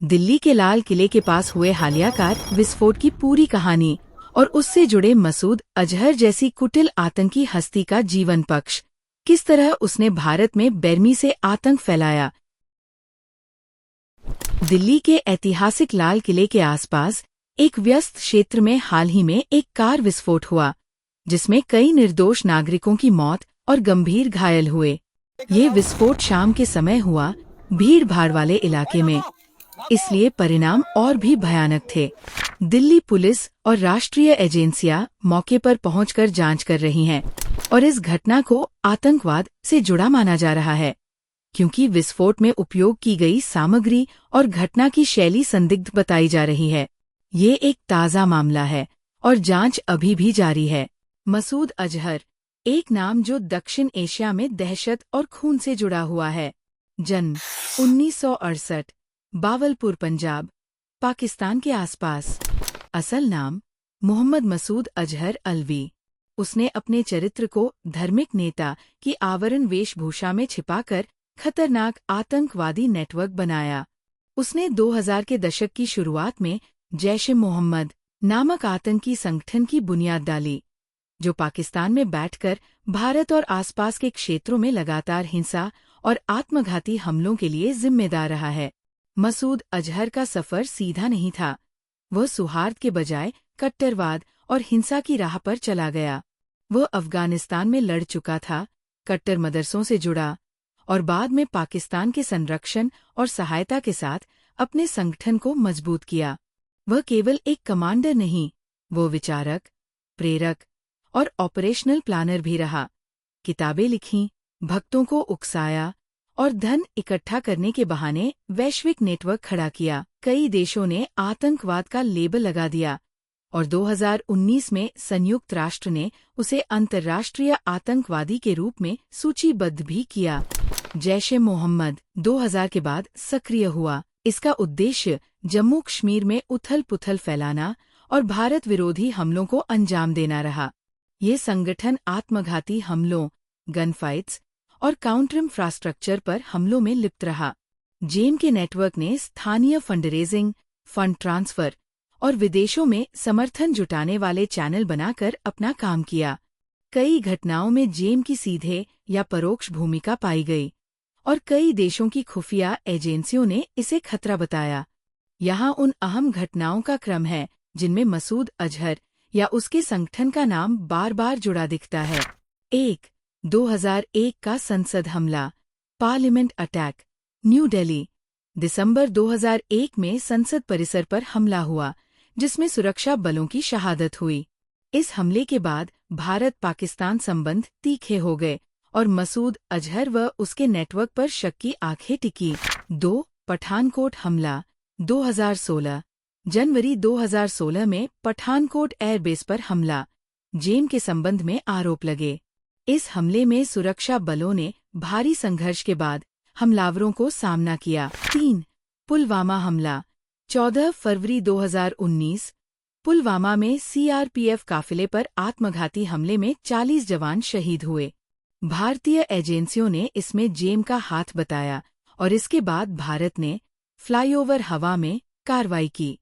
दिल्ली के लाल किले के पास हुए हालिया कार विस्फोट की पूरी कहानी और उससे जुड़े मसूद अजहर जैसी कुटिल आतंकी हस्ती का जीवन पक्ष, किस तरह उसने भारत में बेरमी से आतंक फैलाया। दिल्ली के ऐतिहासिक लाल किले के आसपास एक व्यस्त क्षेत्र में हाल ही में एक कार विस्फोट हुआ, जिसमें कई निर्दोष नागरिकों की मौत और गंभीर घायल हुए। ये विस्फोट शाम के समय हुआ, भीड़ भाड़ वाले इलाके में, इसलिए परिणाम और भी भयानक थे। दिल्ली पुलिस और राष्ट्रीय एजेंसियां मौके पर पहुंचकर जांच कर रही हैं और इस घटना को आतंकवाद से जुड़ा माना जा रहा है, क्योंकि विस्फोट में उपयोग की गई सामग्री और घटना की शैली संदिग्ध बताई जा रही है। ये एक ताज़ा मामला है और जांच अभी भी जारी है। मसूद अजहर, एक नाम जो दक्षिण एशिया में दहशत और खून से जुड़ा हुआ है। जन्म 1968, बावलपुर, पंजाब, पाकिस्तान के आसपास। असल नाम मोहम्मद मसूद अजहर अलवी। उसने अपने चरित्र को धार्मिक नेता की आवरण वेशभूषा में छिपाकर खतरनाक आतंकवादी नेटवर्क बनाया। उसने 2000 के दशक की शुरुआत में जैश-ए-मोहम्मद नामक आतंकी संगठन की बुनियाद डाली, जो पाकिस्तान में बैठकर भारत और आसपास के क्षेत्रों में लगातार हिंसा और आत्मघाती हमलों के लिए जिम्मेदार रहा है। मसूद अजहर का सफर सीधा नहीं था। वह सौहार्द के बजाय कट्टरवाद और हिंसा की राह पर चला गया। वह अफगानिस्तान में लड़ चुका था, कट्टर मदरसों से जुड़ा और बाद में पाकिस्तान के संरक्षण और सहायता के साथ अपने संगठन को मजबूत किया। वह केवल एक कमांडर नहीं, वो विचारक, प्रेरक और ऑपरेशनल प्लानर भी रहा। किताबें लिखीं, भक्तों को उकसाया और धन इकट्ठा करने के बहाने वैश्विक नेटवर्क खड़ा किया। कई देशों ने आतंकवाद का लेबल लगा दिया और 2019 में संयुक्त राष्ट्र ने उसे अंतर्राष्ट्रीय आतंकवादी के रूप में सूचीबद्ध भी किया। जैश-ए-मोहम्मद 2000 के बाद सक्रिय हुआ। इसका उद्देश्य जम्मू कश्मीर में उथल-पुथल फैलाना और भारत विरोधी हमलों को अंजाम देना रहा। ये संगठन आत्मघाती हमलों, गन फाइट्स और काउंटर इंफ्रास्ट्रक्चर पर हमलों में लिप्त रहा। जेम के नेटवर्क ने स्थानीय फंडरेजिंग, फंड ट्रांसफर और विदेशों में समर्थन जुटाने वाले चैनल बनाकर अपना काम किया। कई घटनाओं में जेम की सीधे या परोक्ष भूमिका पाई गई और कई देशों की खुफिया एजेंसियों ने इसे खतरा बताया। यहाँ उन अहम घटनाओं का क्रम है जिनमें मसूद अजहर या उसके संगठन का नाम बार बार जुड़ा दिखता है। 1. 2001 का संसद हमला, पार्लियामेंट अटैक, न्यू दिल्ली। दिसंबर 2001 में संसद परिसर पर हमला हुआ, जिसमें सुरक्षा बलों की शहादत हुई। इस हमले के बाद भारत-पाकिस्तान संबंध तीखे हो गए और मसूद अजहर व उसके नेटवर्क पर शक की आंखें टिकी। 2. पठानकोट हमला, 2016। जनवरी 2016 में पठानकोट एयरबेस पर हमला, जेम के संबंध में आरोप लगे। इस हमले में सुरक्षा बलों ने भारी संघर्ष के बाद हमलावरों को सामना किया। 3. पुलवामा हमला, 14 फरवरी 2019। पुलवामा में सीआरपीएफ काफिले पर आत्मघाती हमले में 40 जवान शहीद हुए। भारतीय एजेंसियों ने इसमें जेम का हाथ बताया और इसके बाद भारत ने फ्लाईओवर हवा में कार्रवाई की।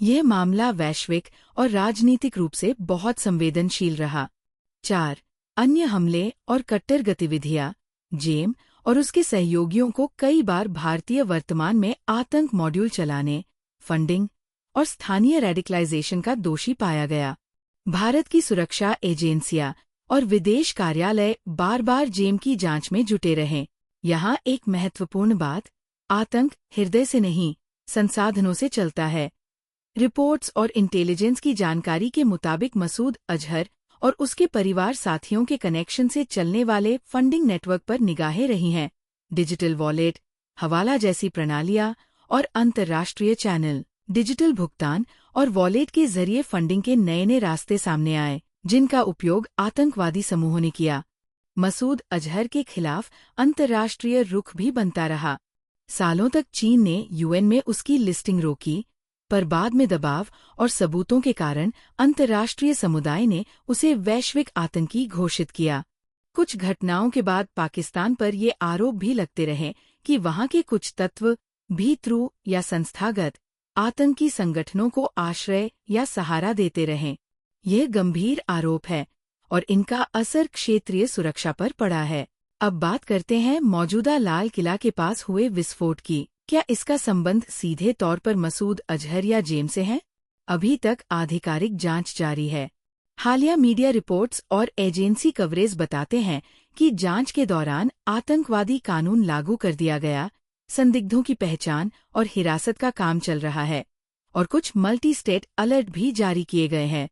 यह मामला वैश्विक और राजनीतिक रूप से बहुत संवेदनशील रहा। 4. अन्य हमले और कट्टर गतिविधियां, जेम और उसके सहयोगियों को कई बार भारतीय वर्तमान में आतंक मॉड्यूल चलाने, फंडिंग और स्थानीय रेडिकलाइजेशन का दोषी पाया गया। भारत की सुरक्षा एजेंसियां और विदेश कार्यालय बार बार जेम की जांच में जुटे रहे। यहाँ एक महत्वपूर्ण बात, आतंक हृदय से नहीं, संसाधनों से चलता है। रिपोर्ट्स और इंटेलिजेंस की जानकारी के मुताबिक मसूद अजहर और उसके परिवार साथियों के कनेक्शन से चलने वाले फंडिंग नेटवर्क पर निगाहें रही हैं। डिजिटल वॉलेट, हवाला जैसी प्रणालियां और अंतर्राष्ट्रीय चैनल। डिजिटल भुगतान और वॉलेट के जरिए फंडिंग के नए रास्ते सामने आए, जिनका उपयोग आतंकवादी समूहों ने किया। मसूद अजहर के खिलाफ अंतर्राष्ट्रीय रुख भी बनता रहा। सालों तक चीन ने यूएन में उसकी लिस्टिंग रोकी, पर बाद में दबाव और सबूतों के कारण अंतर्राष्ट्रीय समुदाय ने उसे वैश्विक आतंकी घोषित किया। कुछ घटनाओं के बाद पाकिस्तान पर ये आरोप भी लगते रहे कि वहाँ के कुछ तत्व भीतरू या संस्थागत आतंकी संगठनों को आश्रय या सहारा देते रहें। यह गंभीर आरोप है और इनका असर क्षेत्रीय सुरक्षा पर पड़ा है। अब बात करते हैं मौजूदा लाल किला के पास हुए विस्फोट की। क्या इसका संबंध सीधे तौर पर मसूद अजहर या जेम्स से है? अभी तक आधिकारिक जांच जारी है। हालिया मीडिया रिपोर्ट्स और एजेंसी कवरेज बताते हैं कि जांच के दौरान आतंकवादी कानून लागू कर दिया गया, संदिग्धों की पहचान और हिरासत का काम चल रहा है और कुछ मल्टी स्टेट अलर्ट भी जारी किए गए हैं।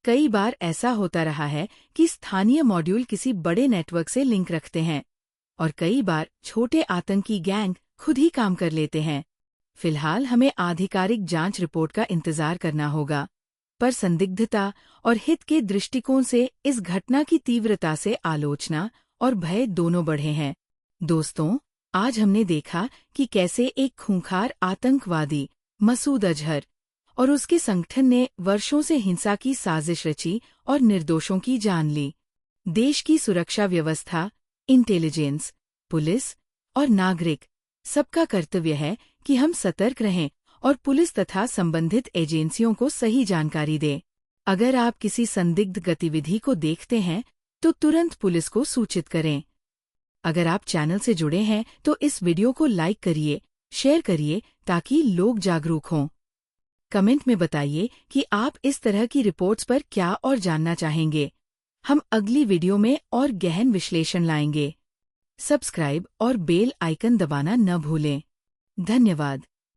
कई बार ऐसा होता रहा है कि स्थानीय मॉड्यूल किसी बड़े नेटवर्क से लिंक रखते हैं और कई बार छोटे आतंकी गैंग खुद ही काम कर लेते हैं। फिलहाल हमें आधिकारिक जांच रिपोर्ट का इंतजार करना होगा, पर संदिग्धता और हित के दृष्टिकोण से इस घटना की तीव्रता से आलोचना और भय दोनों बढ़े हैं। दोस्तों, आज हमने देखा कि कैसे एक खूंखार आतंकवादी मसूद अजहर और उसके संगठन ने वर्षों से हिंसा की साजिश रची और निर्दोषों की जान ली। देश की सुरक्षा व्यवस्था, इंटेलिजेंस, पुलिस और नागरिक सबका कर्तव्य है कि हम सतर्क रहें और पुलिस तथा संबंधित एजेंसियों को सही जानकारी दें। अगर आप किसी संदिग्ध गतिविधि को देखते हैं तो तुरंत पुलिस को सूचित करें। अगर आप चैनल से जुड़े हैं तो इस वीडियो को लाइक करिए, शेयर करिए ताकि लोग जागरूक हों। कमेंट में बताइए कि आप इस तरह की रिपोर्ट्स पर क्या और जानना चाहेंगे। हम अगली वीडियो में और गहन विश्लेषण लाएंगे। सब्सक्राइब और बेल आइकन दबाना न भूलें। धन्यवाद।